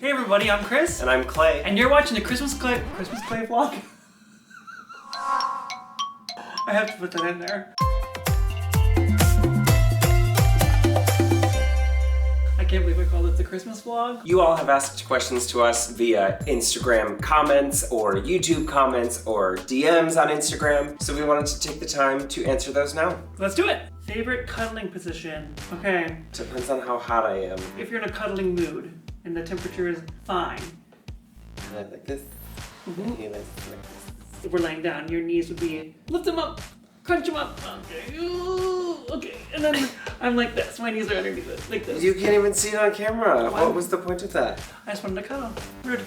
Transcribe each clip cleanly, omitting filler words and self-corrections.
Hey everybody, I'm Chris. And I'm Clay. And you're watching the Christmas Clay vlog. I have to put that in there. I can't believe I called it the Christmas vlog. You all have asked questions to us via Instagram comments or YouTube comments or DMs on Instagram. So we wanted to take the time to answer those now. Let's do it. Favorite cuddling position. Okay. Depends on how hot I am. If you're in a cuddling mood and the temperature is fine. Like this. Mm-hmm. Like this. If we're laying down, your knees would be, lift them up, crunch them up. Okay. Ooh, okay. And then I'm like this. My knees are underneath it, like this. You can't even see it on camera. What was the point of that? I just wanted to cuddle. Rude.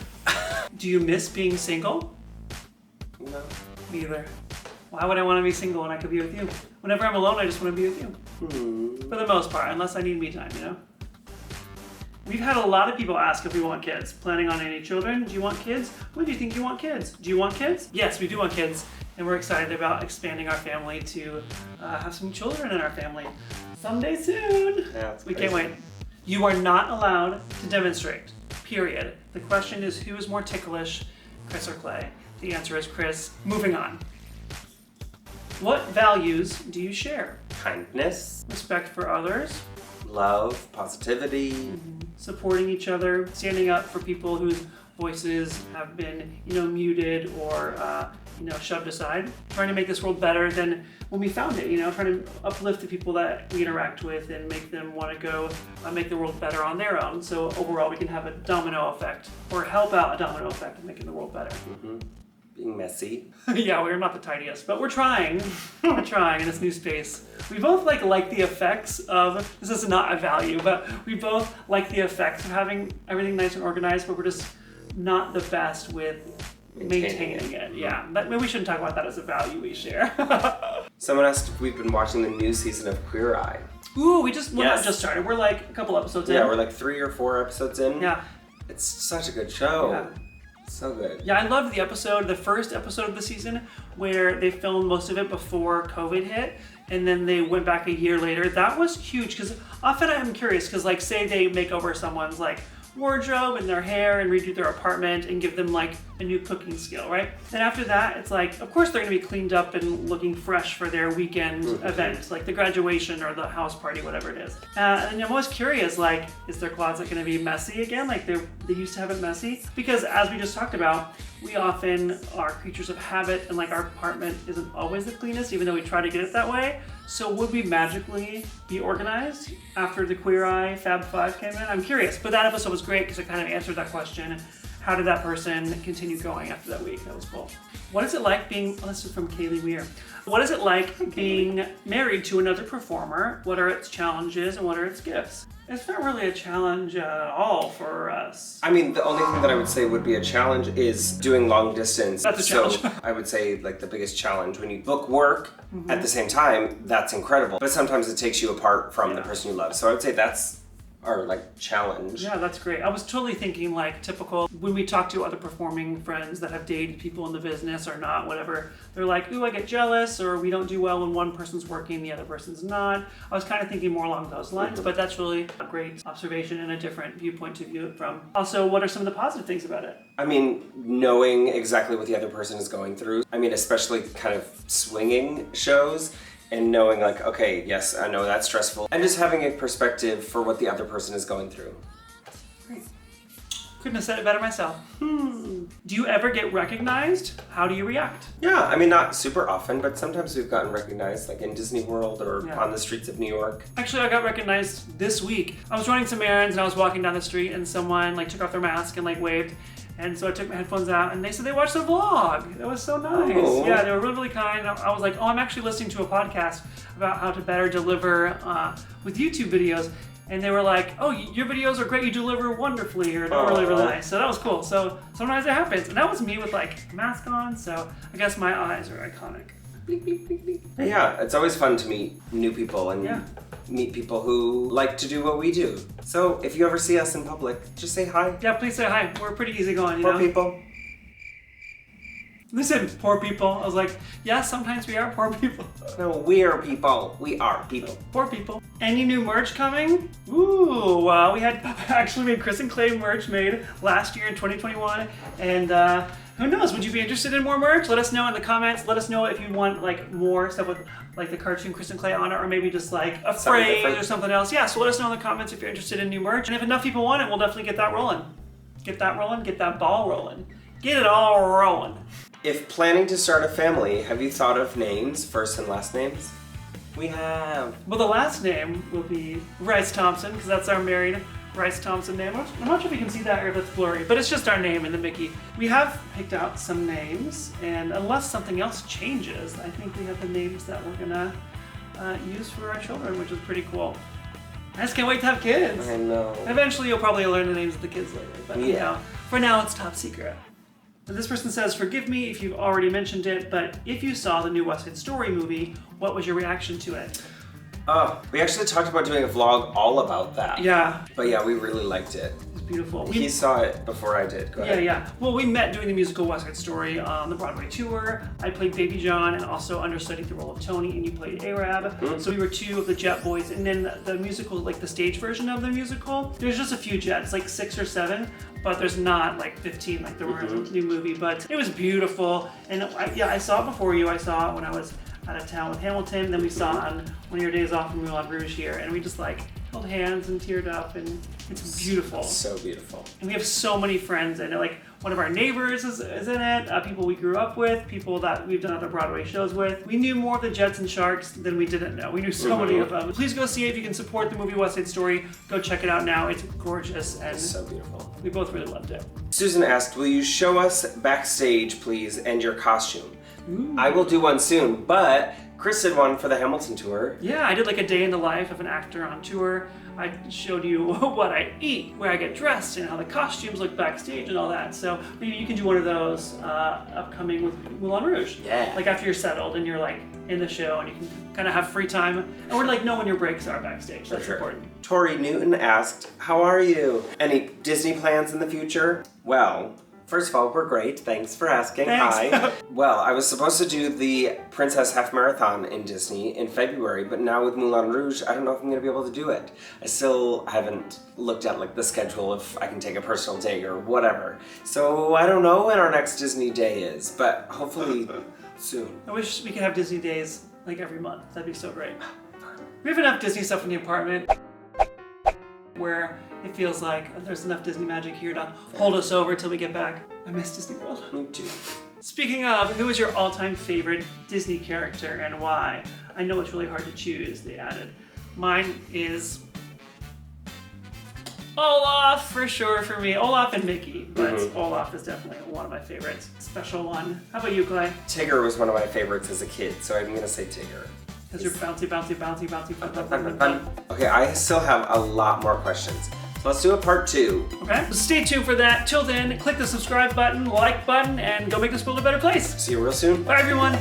Do you miss being single? No. Me either. Why would I want to be single when I could be with you? Whenever I'm alone, I just want to be with you. For the most part, unless I need me time, you know? We've had a lot of people ask if we want kids. Planning on any children? Do you want kids? When do you think you want kids? Do you want kids? Yes, we do want kids. And we're excited about expanding our family to have some children in our family. Someday soon. Yeah, we can't wait. You are not allowed to demonstrate, period. The question is, who is more ticklish, Chris or Clay? The answer is Chris. Moving on. What values do you share? Kindness. Respect for others. Love. Positivity. Supporting each other. Standing up for people whose voices have been, muted or, shoved aside. Trying to make this world better than when we found it, trying to uplift the people that we interact with and make them want to go make the world better on their own. So overall we can have a domino effect or help out a domino effect in making the world better. Being messy. Yeah, we're not the tidiest, but we're trying. We're trying in this new space. We both like the effects of, this is not a value, but we both like the effects of having everything nice and organized, but we're just not the best with maintaining it. Yeah, but maybe we shouldn't talk about that as a value we share. Someone asked if we've been watching the new season of Queer Eye. Ooh, we're not just started. We're like a couple episodes in. Yeah, we're like 3 or 4 episodes in. Yeah. It's such a good show. Yeah. So good. Yeah, I loved the first episode of the season where they filmed most of it before COVID hit and then they went back a year later. That was huge because often I'm curious because say they make over someone's wardrobe and their hair and redo their apartment and give them a new cooking skill, right? And after that, it's of course they're gonna be cleaned up and looking fresh for their weekend event, like the graduation or the house party, whatever it is. And I'm always curious, is their closet gonna be messy again? They used to have it messy? Because as we just talked about, we often are creatures of habit and our apartment isn't always the cleanest, even though we try to get it that way. So would we magically be organized after the Queer Eye Fab 5 came in? I'm curious, but that episode was great because it kind of answered that question. How did that person continue going after that week? That was cool. What is it like being, this is from Kaylee Weir. What is it like being married to another performer? What are its challenges and what are its gifts? It's not really a challenge at all for us. I mean, the only thing that I would say would be a challenge is doing long distance. That's a challenge. So I would say the biggest challenge when you book work at the same time, that's incredible. But sometimes it takes you apart from the person you love. So I would say that's our challenge. Yeah, that's great. I was totally thinking typical when we talk to other performing friends that have dated people in the business or not, whatever. They're like, ooh, I get jealous, or we don't do well when one person's working, the other person's not. I was kind of thinking more along those lines, but that's really a great observation and a different viewpoint to view it from. Also, what are some of the positive things about it? I mean, knowing exactly what the other person is going through. I mean, especially kind of swinging shows. And knowing okay, yes, I know that's stressful. And just having a perspective for what the other person is going through. Great. Couldn't have said it better myself. Do you ever get recognized? How do you react? Yeah, I mean, not super often, but sometimes we've gotten recognized, in Disney World or on the streets of New York. Actually, I got recognized this week. I was running some errands and I was walking down the street and someone took off their mask and waved. And so I took my headphones out and they said they watched the vlog. That was so nice. Oh. Yeah, they were really, really kind. I was like, I'm actually listening to a podcast about how to better deliver with YouTube videos. And they were like, oh, your videos are great. You deliver wonderfully. Or they're really, really nice. So that was cool. So sometimes it happens. And that was me with a mask on. So I guess my eyes are iconic. Beep, beep, beep, beep. Yeah, it's always fun to meet new people and meet people who like to do what we do. So if you ever see us in public, just say hi. Yeah, please say hi. We're pretty easygoing, More people. They said poor people. I was like, yeah, sometimes we are poor people. No, we are people. We are people. Poor people. Any new merch coming? Ooh, we had actually made Chris and Clay merch made last year in 2021. And who knows, would you be interested in more merch? Let us know in the comments. Let us know if you want like more stuff with like the cartoon Chris and Clay on it, or maybe just like a phrase or something else. Yeah, so let us know in the comments if you're interested in new merch. And if enough people want it, we'll definitely get that rolling. Get that rolling, get that ball rolling. Get it all rolling. If planning to start a family, have you thought of names, first and last names? We have. Well, the last name will be Rice-Thomson, because that's our married Rice-Thomson name. I'm not sure if you can see that or if it's blurry, but it's just our name in the Mickey. We have picked out some names, and unless something else changes, I think we have the names that we're gonna use for our children, which is pretty cool. I just can't wait to have kids. I know. Eventually, you'll probably learn the names of the kids later, but Yeah. you know, for now, it's top secret. And this person says, forgive me if you've already mentioned it, but if you saw the new West Side Story movie, what was your reaction to it? We actually talked about doing a vlog all about that. Yeah. But yeah, we really liked it. It's beautiful. He saw it before I did. Go ahead. Yeah. Well, we met doing the musical West Side Story on the Broadway tour. I played Baby John and also understudied the role of Tony, and you played Arab. So we were two of the Jet Boys. And then the musical, like the stage version of the musical, there's just a few Jets, like 6 or 7, but there's not like 15 like there were in the new movie. But it was beautiful. And I saw it before you. I saw it when I was out of town with Hamilton. Then we saw it on one of your days off in Moulin Rouge here. And we just like held hands and teared up, and it's beautiful. So beautiful. And we have so many friends in it. Like one of our neighbors is in it, people we grew up with, people that we've done other Broadway shows with. We knew more of the Jets and Sharks than we didn't know. We knew so many of them. Please go see it if you can support the movie West Side Story. Go check it out now. It's gorgeous and So beautiful. we both really loved it. Susan asked, will you show us Backstage, please, and your costume? Ooh. I will do one soon, but Chris did one for the Hamilton tour. Yeah, I did like a day in the life of an actor on tour. I showed you what I eat, where I get dressed, and how the costumes look backstage and all that. So maybe you can do one of those upcoming with Moulin Rouge. Yeah. Like after you're settled and you're like in the show and you can kind of have free time. And we're like know when your breaks are backstage. That's important. Tori Newton asked, how are you? Any Disney plans in the future? Well, first of all, we're great. Thanks for asking. Thanks. Hi. Well, I was supposed to do the Princess Half Marathon in Disney in February, but now with Moulin Rouge, I don't know if I'm going to be able to do it. I still haven't looked at like the schedule if I can take a personal day or whatever. So I don't know when our next Disney day is, but hopefully soon. I wish we could have Disney days like every month. That'd be so great. We have enough Disney stuff in the apartment where it feels like there's enough Disney magic here to hold us over till we get back. I miss Disney World. Me too. Speaking of, who is your all-time favorite Disney character and why? I know it's really hard to choose, they added. Mine is Olaf, for sure, for me. Olaf and Mickey, but Olaf is definitely one of my favorites. Special one. How about you, Clay? Tigger was one of my favorites as a kid, so I'm gonna say Tigger. Because you're bouncy, bouncy, bouncy, bouncy, fun. Okay, I still have a lot more questions. So let's do a part 2. Okay, so stay tuned for that. Till then, click the subscribe button, like button, and go make this world a better place. See you real soon. Bye, everyone.